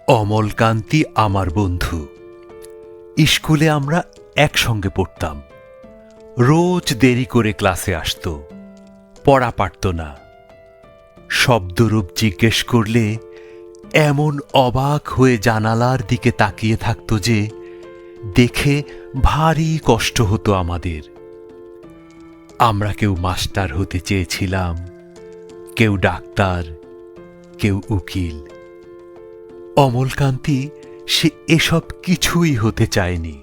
অমলকান্তি আমার বন্ধু। স্কুলে আমরা একসঙ্গে পড়তাম। রোজ দেরি করে ক্লাসে আসতো, পড়া পারত না। শব্দরূপ জিজ্ঞেস করলে এমন অবাক হয়ে জানালার দিকে তাকিয়ে থাকত যে দেখে ভারী কষ্ট হতো আমাদের। আমরা কেউ মাস্টার হতে চেয়েছিলাম, কেউ ডাক্তার, কেউ উকিল। অমলকান্তি সে এসব কিছুই হতে চায়নি।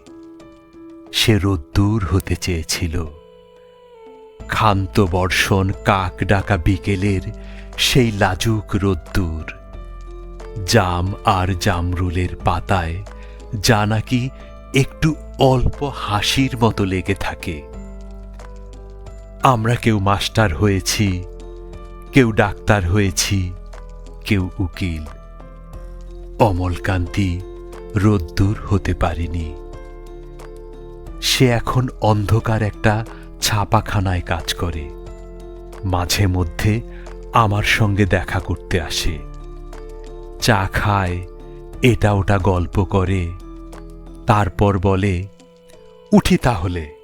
সে রোদ্দুর হতে চেয়েছিল। ক্ষান্ত বর্ষণ কাক ডাকা বিকেলের সেই লাজুক রোদ্দুর, জাম আর জামরুলের পাতায় যা নাকি একটু অল্প হাসির মতো লেগে থাকে। আমরা কেউ মাস্টার হয়েছি, কেউ ডাক্তার হয়েছি, কেউ উকিল। অমলকান্তি রোদ্দুর হতে পারেনি। সে এখন অন্ধকার একটা ছাপাখানায় কাজ করে। মাঝে মধ্যে আমার সঙ্গে দেখা করতে আসে, চা খায়, এটা ওটা গল্প করে, তারপর বলে, উঠি তাহলে।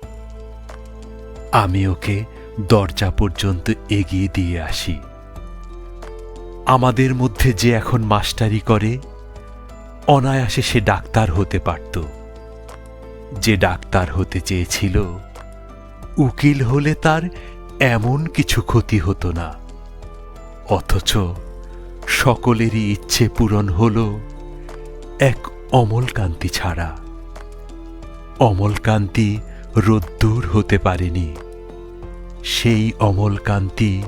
আমি ওকে দরজা পর্যন্ত এগিয়ে দিয়ে আসি। আমাদের মধ্যে যে এখন মাস্টারি করে, অনায়াসে সে ডাক্তার হতে পারত। যে ডাক্তার হতে চেয়েছিল, উকিল হলে তার এমন কিছু ক্ষতি হতো না। অথচ সকলেরই ইচ্ছে পূরণ হল, এক অমলকান্তি ছাড়া। অমলকান্তি রোদ্দুর হতে পারেনি। সেই অমলকান্তি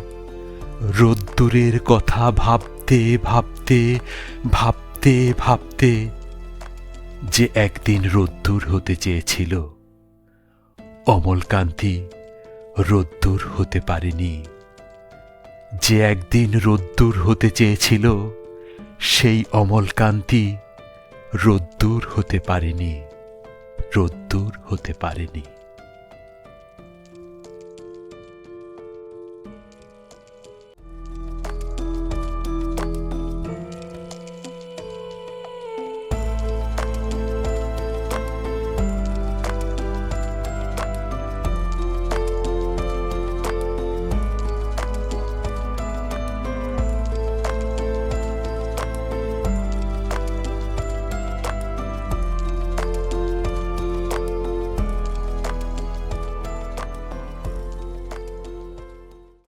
রোদ্দুরের কথা ভাবতে ভাবতে ভাবতে ভাবতে যে একদিন রোদ্দুর হতে চেয়েছিল, অমলকান্তি রোদ্দুর হতে পারেনি। যে একদিন রোদ্দুর হতে চেয়েছিল, সেই অমলকান্তি রোদ্দুর হতে পারেনি, রোদ্দুর হতে পারেনি।